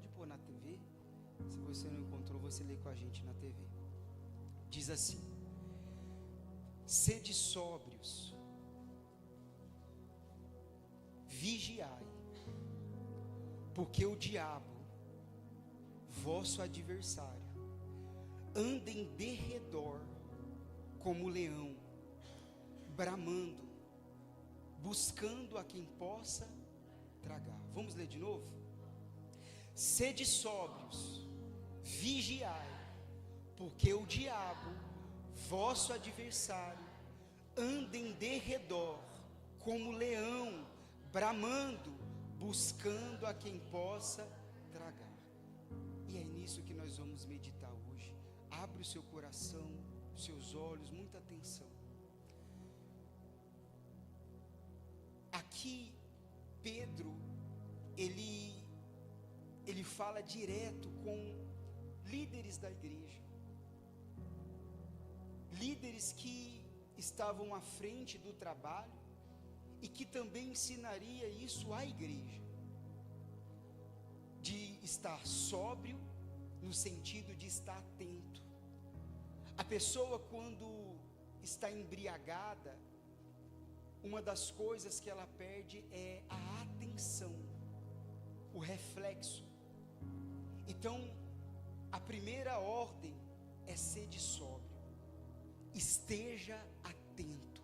pode pôr na TV. Se você não encontrou, você lê com a gente na TV. Diz assim: sede sóbrios, vigiai, porque o diabo, vosso adversário, anda em derredor como leão, bramando, buscando a quem possa tragar. Vamos ler de novo? Sede sóbrios, vigiai, porque o diabo, vosso adversário, anda em derredor como leão, bramando, buscando a quem possa tragar. E é nisso que nós vamos meditar hoje. Abre o seu coração, os seus olhos, muita atenção. Aqui Pedro, ele fala direto com líderes da igreja, líderes que estavam à frente do trabalho e que também ensinaria isso à igreja, de estar sóbrio no sentido de estar atento. A pessoa, quando está embriagada, uma das coisas que ela perde é a atenção, o reflexo. Então, a primeira ordem é sede sóbrio, esteja atento.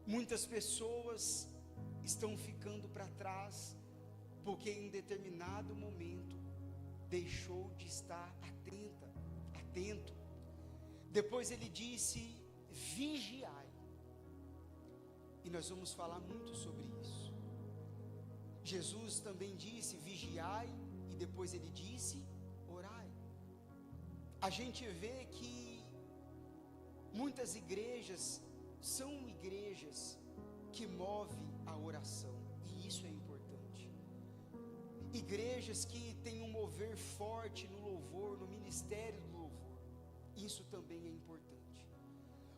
Muitas pessoas estão ficando para trás, porque em determinado momento deixou de estar atento. Depois ele disse: vigiai. E nós vamos falar muito sobre isso. Jesus também disse: vigiai, e depois ele disse: orai. A gente vê que muitas igrejas são igrejas que movem a oração, e isso é importante. Igrejas que têm um mover forte no louvor, no ministério do louvor, isso também é importante.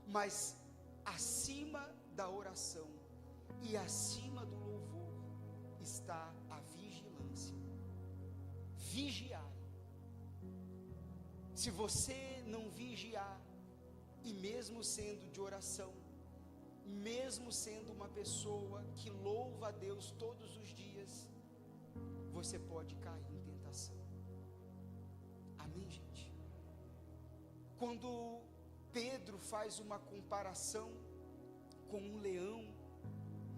Mas acima da oração e acima do louvor está a vigilância. Vigiai. Se você não vigiar, e mesmo sendo de oração, mesmo sendo uma pessoa que louva a Deus todos os dias, você pode cair em tentação. Amém, gente? Quando Pedro faz uma comparação com um leão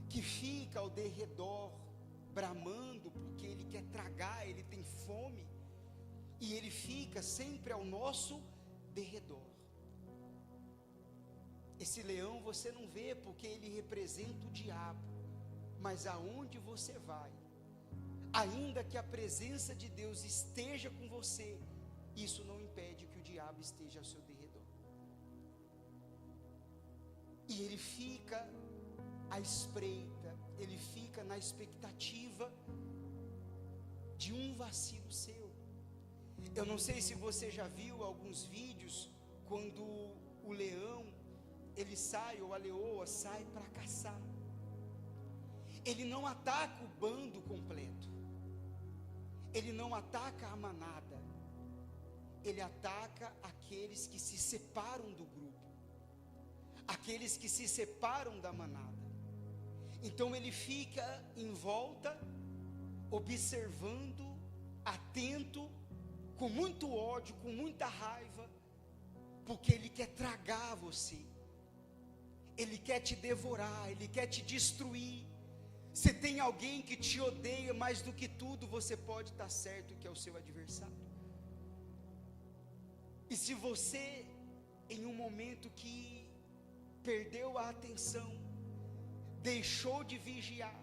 que fica ao derredor bramando, porque ele quer tragar, ele tem fome, e ele fica sempre ao nosso derredor. Esse leão você não vê, porque ele representa o diabo, mas aonde você vai, ainda que a presença de Deus esteja com você, isso não impede que o diabo esteja ao seu derredor. E ele fica à espreita, ele fica na expectativa de um vacilo seu. Eu não sei se você já viu alguns vídeos, quando o leão, ele sai, ou a leoa sai para caçar. Ele não ataca o bando completo, ele não ataca a manada, ele ataca aqueles que se separam do grupo, aqueles que se separam da manada. Então ele fica em volta, observando, atento, com muito ódio, com muita raiva, porque ele quer tragar você, ele quer te devorar, ele quer te destruir. Se tem alguém que te odeia mais do que tudo, você pode estar certo que é o seu adversário. E se você, em um momento que perdeu a atenção, deixou de vigiar,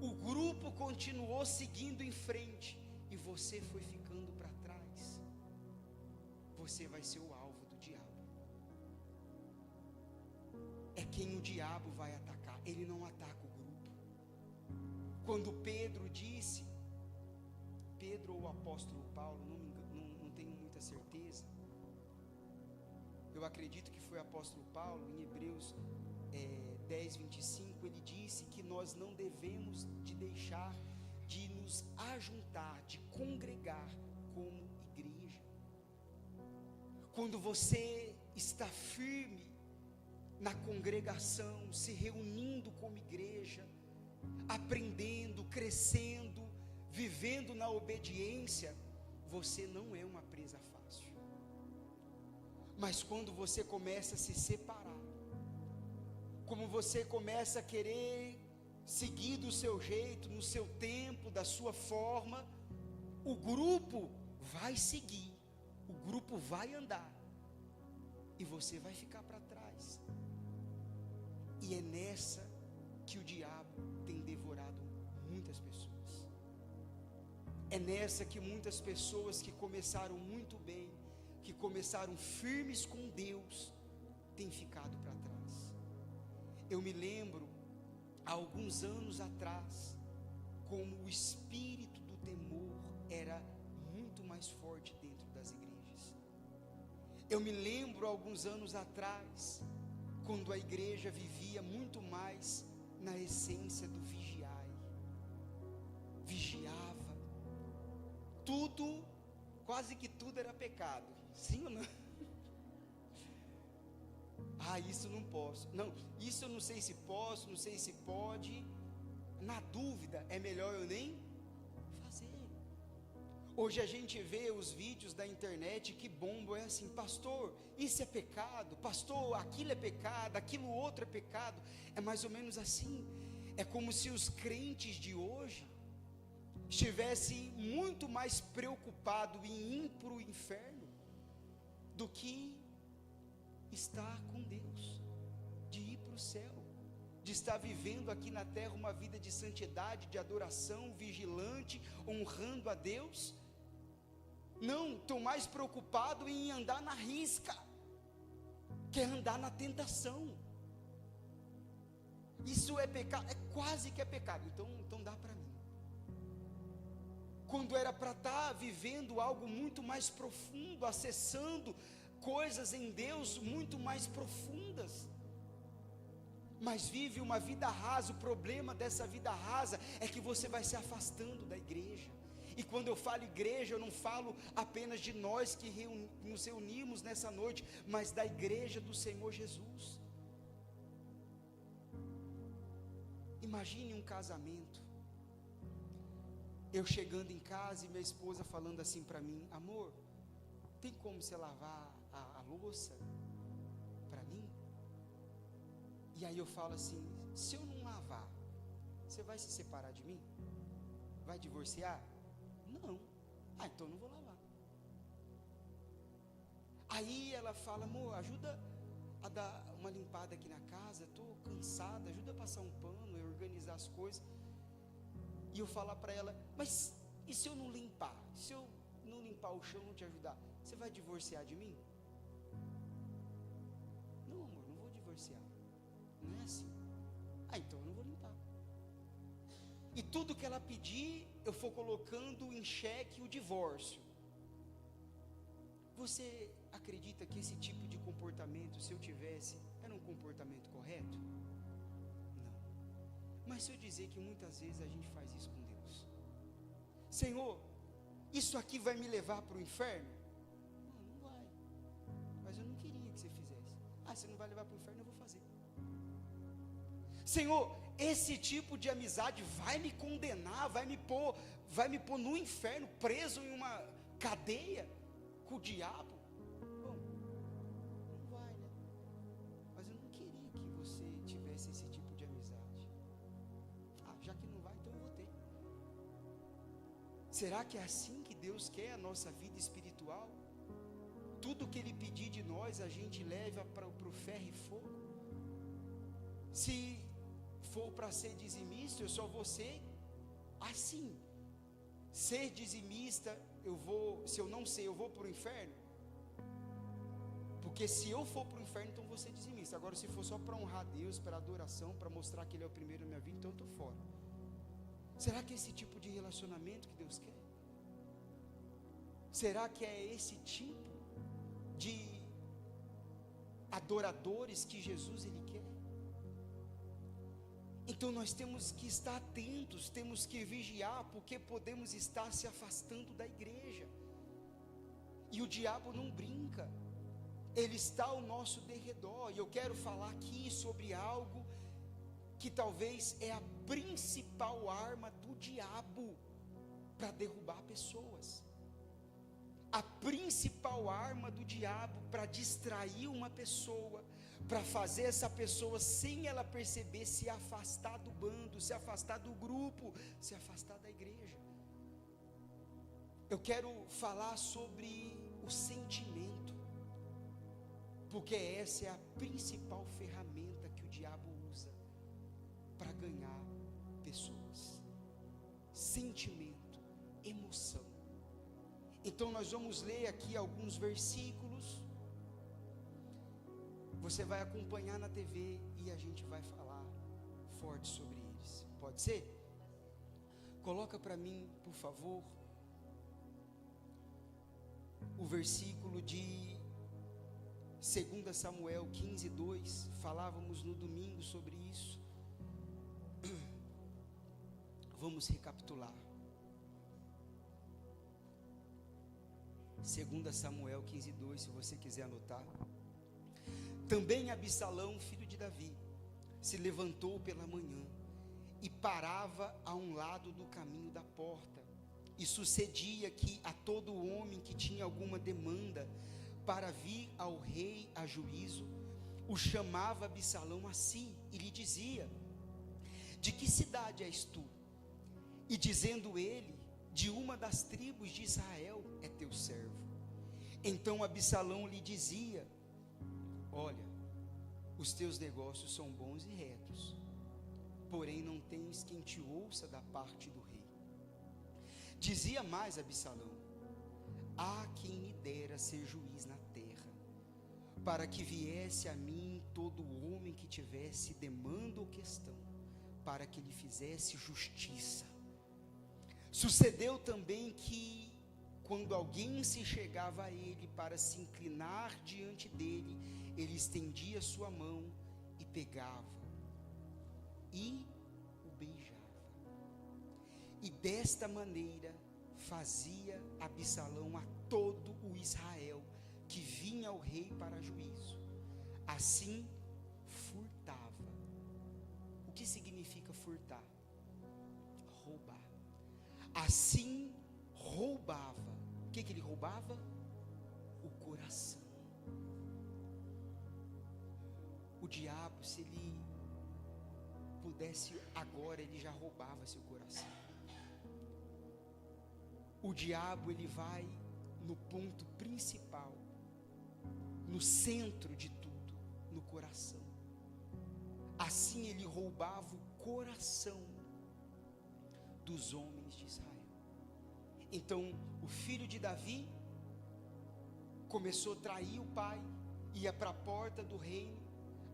o grupo continuou seguindo em frente e você foi ficando para trás, você vai ser o alvo do diabo. É quem o diabo vai atacar, ele não ataca o grupo. Quando Pedro disse, Pedro ou o apóstolo Paulo, não tenho muita certeza, eu acredito que foi o apóstolo Paulo, em Hebreus 10:25, ele disse que nós não devemos de deixar de nos ajuntar, de congregar como igreja. Quando você está firme na congregação, se reunindo como igreja, aprendendo, crescendo, vivendo na obediência, você não é uma presa fácil. Mas quando você começa a se separar, como você começa a querer seguir do seu jeito, no seu tempo, da sua forma, o grupo vai seguir, o grupo vai andar, e você vai ficar para trás. E é nessa que o diabo tem devorado muitas pessoas. É nessa que muitas pessoas que começaram muito bem, que começaram firmes com Deus, têm ficado para trás. Eu me lembro, há alguns anos atrás, como o espírito do temor era muito mais forte dentro das igrejas. Eu me lembro, há alguns anos atrás, quando a igreja vivia muito mais na essência do vigiai. Vigiava. Tudo, quase que tudo era pecado. Sim ou não? Ah, isso não posso. Não, isso eu não sei se posso, não sei se pode. Na dúvida, é melhor eu nem fazer. Hoje a gente vê os vídeos da internet que bombam, é assim: pastor, isso é pecado, pastor, aquilo é pecado, aquilo outro é pecado. É mais ou menos assim. É como se os crentes de hoje estivessem muito mais preocupados em ir para o inferno do que estar com Deus, de ir para o céu, de estar vivendo aqui na terra uma vida de santidade, de adoração, vigilante, honrando a Deus. Não, estão mais preocupados em andar na risca, quer andar na tentação. Isso é pecado, é quase que é pecado, então dá para mim. Quando era para estar vivendo algo muito mais profundo, acessando coisas em Deus muito mais profundas, mas vive uma vida rasa. O problema dessa vida rasa é que você vai se afastando da igreja. E quando eu falo igreja, eu não falo apenas de nós que nos reunimos nessa noite, mas da igreja do Senhor Jesus. Imagine um casamento, eu chegando em casa e minha esposa falando assim para mim: amor, tem como você lavar a louça para mim? E aí eu falo assim: se eu não lavar, você vai se separar de mim? Vai divorciar? Não. Ah, então eu não vou lavar. Aí ela fala: amor, ajuda a dar uma limpada aqui na casa, estou cansada, ajuda a passar um pano, a organizar as coisas. E eu falar para ela: mas e se eu não limpar? Se eu não limpar o chão, não te ajudar, você vai divorciar de mim? Não, amor, não vou divorciar. Não é assim. Ah, então eu não vou limpar. E tudo que ela pedir, eu for colocando em xeque o divórcio. Você acredita que esse tipo de comportamento, se eu tivesse, era um comportamento correto? Não. Mas se eu dizer que muitas vezes a gente faz isso com Deus: Senhor, isso aqui vai me levar para o inferno? Não vai. Mas eu não queria que você fizesse. Ah, você não vai levar para o inferno, eu vou fazer. Senhor, esse tipo de amizade vai me condenar, vai me pôr no inferno, preso em uma cadeia com o diabo? Bom, não vai, né? Mas eu não queria que você tivesse esse tipo de amizade. Ah, já que não vai, então eu vou ter. Será que é assim que Deus quer a nossa vida espiritual? Tudo que Ele pedir de nós, a gente leva para o ferro e fogo? Se for para ser dizimista, eu só vou ser assim. Ser dizimista, se eu não sei, eu vou para o inferno? Porque se eu for para o inferno, então vou ser dizimista. Agora, se for só para honrar a Deus, para adoração, para mostrar que Ele é o primeiro na minha vida, então eu estou fora. Será que é esse tipo de relacionamento que Deus quer? Será que é esse tipo de adoradores que Jesus Ele quer? Então nós temos que estar atentos, temos que vigiar, porque podemos estar se afastando da igreja. E o diabo não brinca, ele está ao nosso derredor. E eu quero falar aqui sobre algo que talvez é a principal arma do diabo para derrubar pessoas. A principal arma do diabo para distrair uma pessoa, para fazer essa pessoa, sem ela perceber, se afastar do bando, se afastar do grupo, se afastar da igreja. Eu quero falar sobre o sentimento, porque essa é a principal ferramenta que o diabo usa para ganhar pessoas. Sentimento, emoção. Então nós vamos ler aqui alguns versículos. Você vai acompanhar na TV e a gente vai falar forte sobre eles. Pode ser? Coloca para mim, por favor, o versículo de 2 Samuel 15:2. Falávamos no domingo sobre isso. Vamos recapitular. 2 Samuel 15:2, se você quiser anotar. Também Absalão, filho de Davi, se levantou pela manhã e parava a um lado do caminho da porta. E sucedia que a todo homem que tinha alguma demanda para vir ao rei a juízo, o chamava Absalão a si e lhe dizia: de que cidade és tu? E dizendo ele: de uma das tribos de Israel é teu servo. Então Absalão lhe dizia: olha, os teus negócios são bons e retos, porém não tens quem te ouça da parte do rei. Dizia mais Absalão: há quem me dera ser juiz na terra, para que viesse a mim todo homem que tivesse demanda ou questão, para que lhe fizesse justiça. Sucedeu também que, quando alguém se chegava a ele para se inclinar diante dele, ele estendia sua mão e pegava e o beijava. E desta maneira fazia Absalão a todo o Israel que vinha ao rei para juízo. Assim furtava. O que significa furtar? Roubar. Assim roubava. O que ele roubava? O coração. O diabo, se ele pudesse agora, ele já roubava seu coração. O diabo, ele vai no ponto principal, no centro de tudo, no coração. Assim ele roubava o coração dos homens de Israel. Então o filho de Davi começou a trair o pai, ia para a porta do reino,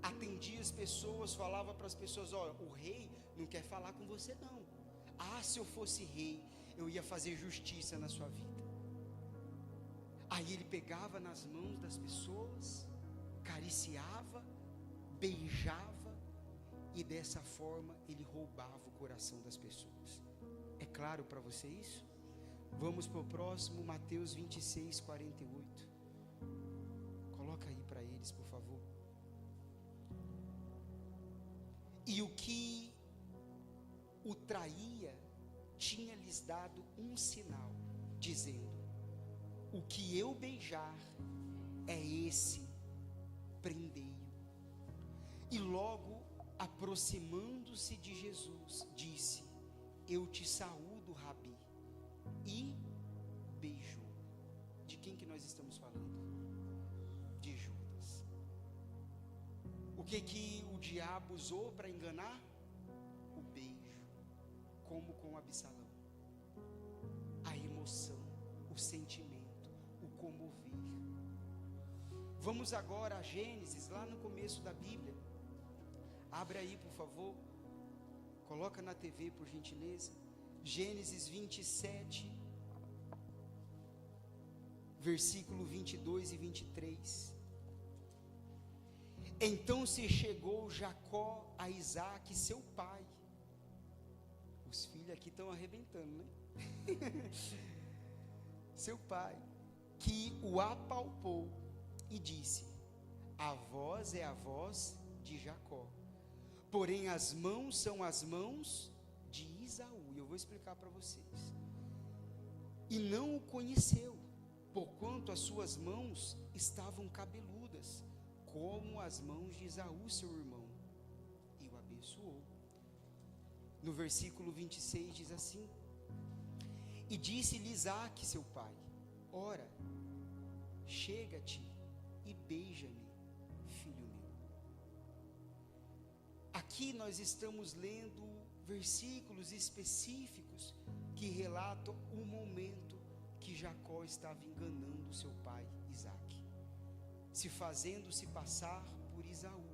atendia as pessoas, falava para as pessoas: olha, o rei não quer falar com você não. Ah, se eu fosse rei, eu ia fazer justiça na sua vida. Aí ele pegava nas mãos das pessoas, cariciava, beijava, e dessa forma ele roubava o coração das pessoas. É claro para você isso? Vamos para o próximo, Mateus 26:48. Coloca aí para eles, por favor. E o que o traía tinha-lhes dado um sinal, dizendo: o que eu beijar é esse, prendei-o. E logo, aproximando-se de Jesus, disse: eu te saúdo, Rabi, e beijou. De quem que nós estamos falando? De Judas. O que o diabo usou para enganar? O beijo. Como com Absalão, a emoção, o sentimento, o comover. Vamos agora a Gênesis, lá no começo da Bíblia. Abre aí, por favor. Coloca na TV, por gentileza. Gênesis 27, versículo 22 e 23. Então se chegou Jacó a Isaque, seu pai. Os filhos aqui estão arrebentando, né? Seu pai, que o apalpou e disse: a voz é a voz de Jacó, porém as mãos são as mãos de Esaú. E eu vou explicar para vocês. E não o conheceu, porquanto as suas mãos estavam cabeludas, como as mãos de Esaú, seu irmão, e o abençoou. No versículo 26 diz assim: e disse-lhe Isaque, seu pai: ora, chega-te e beija-me, filho meu. Aqui nós estamos lendo versículos específicos que relatam o momento que Jacó estava enganando seu pai Isaque, se fazendo-se passar por Esaú,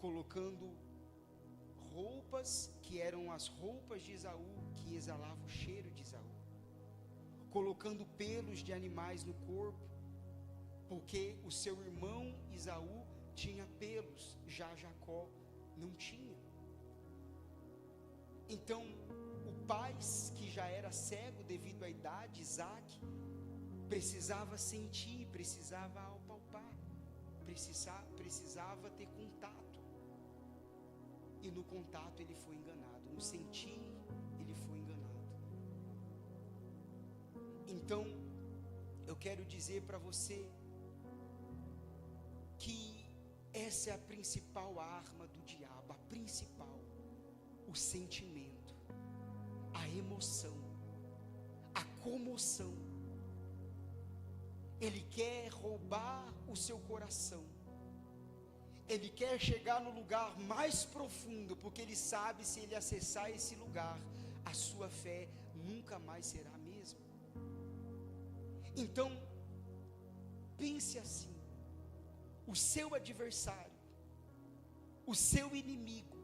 colocando roupas que eram as roupas de Esaú, que exalavam o cheiro de Esaú, colocando pelos de animais no corpo, porque o seu irmão Esaú tinha pelos, já Jacó não tinha. Então o pai, que já era cego devido à idade, Isaque, precisava sentir, precisava apalpar, precisava ter contato. E no contato ele foi enganado, no sentir ele foi enganado. Então, eu quero dizer para você que essa é a principal arma do diabo, a principal, o sentimento, a emoção, a comoção. Ele quer roubar o seu coração. Ele quer chegar no lugar mais profundo, porque ele sabe, se ele acessar esse lugar, a sua fé nunca mais será a mesma. Então, pense assim: o seu adversário, o seu inimigo,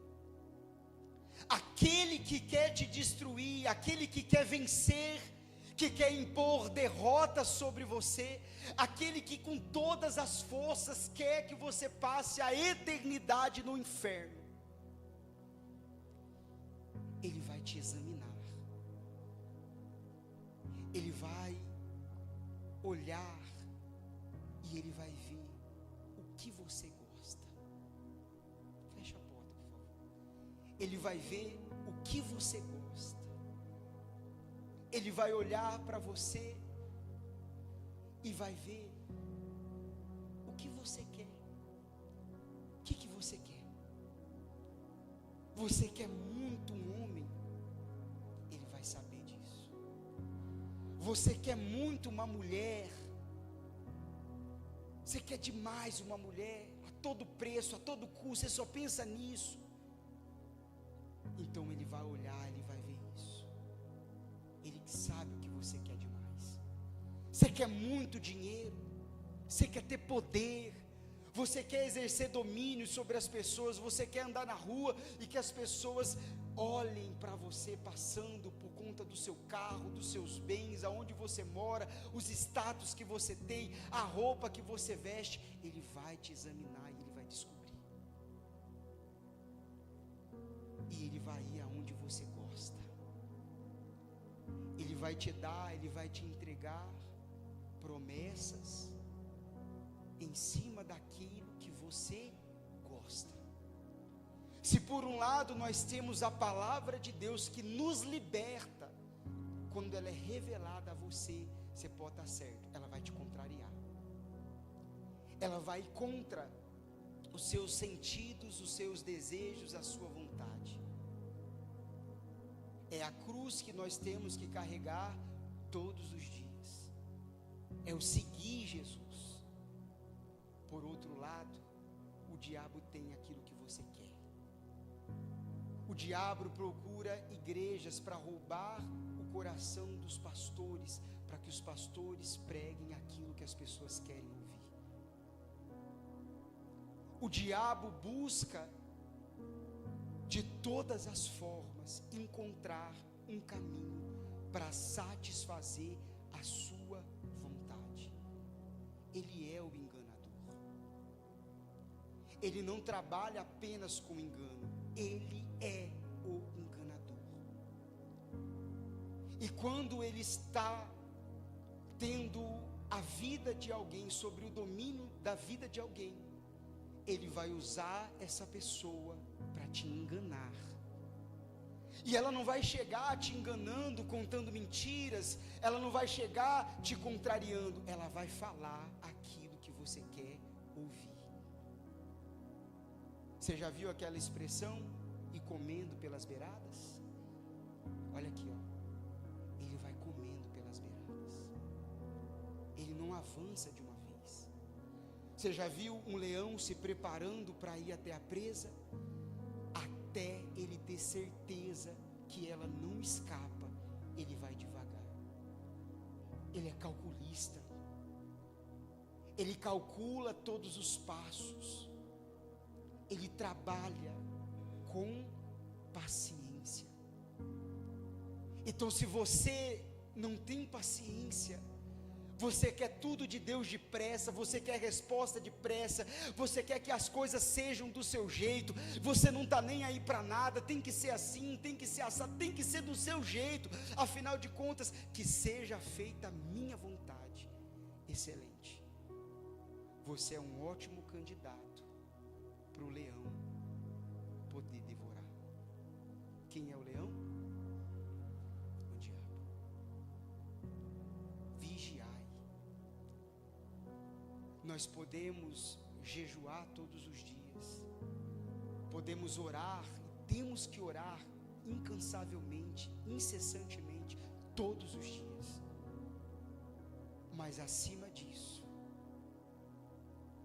aquele que quer te destruir, aquele que quer vencer, que quer impor derrota sobre você, aquele que com todas as forças quer que você passe a eternidade no inferno, ele vai te examinar, ele vai olhar e ele vai ver o que você gosta. Fecha a porta, por favor. Ele vai ver o que você gosta. Ele vai olhar para você e vai ver o que você quer. O que você quer? Você quer muito um homem? Ele vai saber disso. Você quer muito uma mulher? Você quer demais uma mulher, a todo preço, a todo custo, você só pensa nisso. Então ele vai olhar, ele vai ver isso. Ele sabe o que você quer demais. Você quer muito dinheiro, você quer ter poder, você quer exercer domínio sobre as pessoas, você quer andar na rua e que as pessoas olhem para você passando por conta do seu carro, dos seus bens, aonde você mora, os status que você tem, a roupa que você veste. Ele vai te examinar e ele vai descobrir. E ele vai ir aonde você gosta. Ele vai te dar, ele vai te entregar promessas em cima daquilo que você gosta. Se por um lado nós temos a palavra de Deus que nos liberta, quando ela é revelada a você, você pode estar certo, ela vai te contrariar. Ela vai contra os seus sentidos, os seus desejos, a sua vontade. É a cruz que nós temos que carregar todos os dias. É o seguir Jesus. Por outro lado, o diabo tem aquilo que você quer. O diabo procura igrejas para roubar o coração dos pastores, para que os pastores preguem aquilo que as pessoas querem ouvir. O diabo busca de todas as formas encontrar um caminho para satisfazer a sua vontade. Ele é o enganador. ele não trabalha apenas com engano, ele é o enganador. E quando ele está tendo a vida de alguém, sobre o domínio da vida de alguém, ele vai usar essa pessoa para te enganar. E ela não vai chegar te enganando, contando mentiras, ela não vai chegar te contrariando, ela vai falar aquilo que você quer ouvir. Você já viu aquela expressão, ir comendo pelas beiradas? Olha aqui, ó, ele vai comendo pelas beiradas, ele não avança de uma vez. Você já viu um leão se preparando para ir até a presa? Até ele ter certeza que ela não escapa, ele vai devagar. Ele é calculista, ele calcula todos os passos, ele trabalha com paciência. Então, se você não tem paciência, você quer tudo de Deus depressa, você quer resposta depressa, você quer que as coisas sejam do seu jeito, você não está nem aí para nada, tem que ser assim, tem que ser assado, tem que ser do seu jeito, afinal de contas, que seja feita a minha vontade. Excelente, você é um ótimo candidato para o leão poder devorar. Quem é o leão? O diabo. Vigiai. Nós podemos jejuar todos os dias, podemos orar, e temos que orar incansavelmente, incessantemente, todos os dias, mas acima disso,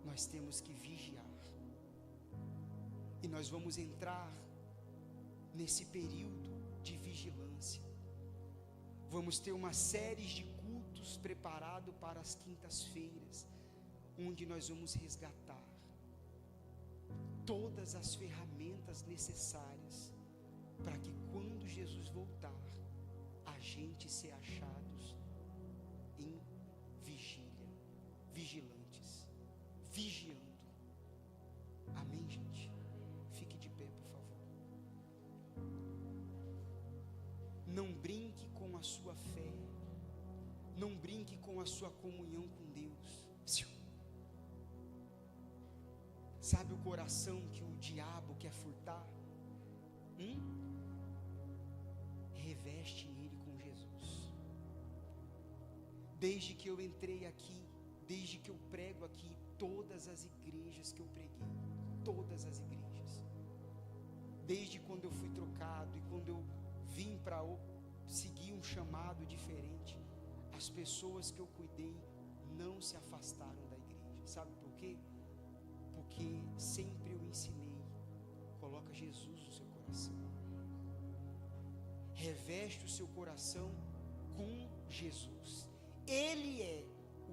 nós temos que vigiar, e nós vamos entrar nesse período de vigilância. Vamos ter uma série de cultos preparados para as quintas-feiras, onde nós vamos resgatar todas as ferramentas necessárias para que quando Jesus voltar, a gente se achados em vigília, vigilantes, vigiando. Amém, gente? Fique de pé, por favor. Não brinque com a sua fé, não brinque com a sua comunhão com Deus. Sabe o coração que o diabo quer furtar? Reveste ele com Jesus. Desde que eu entrei aqui, desde que eu prego aqui, todas as igrejas que eu preguei, todas as igrejas, desde quando eu fui trocado e quando eu vim para seguir um chamado diferente, as pessoas que eu cuidei não se afastaram da igreja. Sabe por quê? Porque sempre eu ensinei, coloca Jesus no seu coração, reveste o seu coração com Jesus. Ele é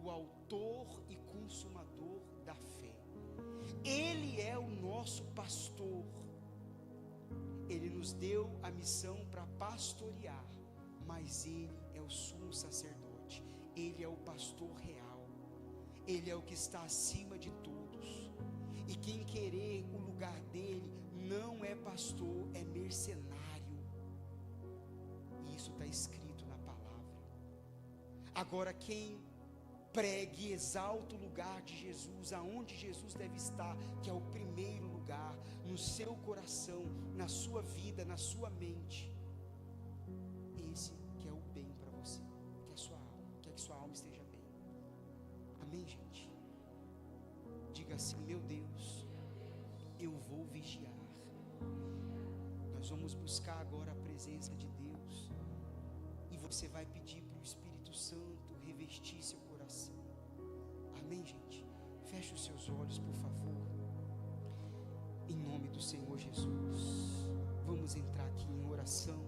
o autor e consumador da fé, ele é o nosso pastor, ele nos deu a missão para pastorear, mas ele é o sumo sacerdote, ele é o pastor real, ele é o que está acima de todos. E quem querer o lugar dele não é pastor, é mercenário. E isso está escrito na palavra. Agora, quem pregue e exalta o lugar de Jesus, aonde Jesus deve estar, que é o primeiro lugar, no seu coração, na sua vida, na sua mente, esse que é o bem para você, que é a sua alma, quer que sua alma esteja bem. Amém, gente? Diga assim: meu Deus, eu vou vigiar. Nós vamos buscar agora a presença de Deus, e você vai pedir para o Espírito Santo revestir seu coração. Amém, gente? Feche os seus olhos, por favor. Em nome do Senhor Jesus, vamos entrar aqui em oração.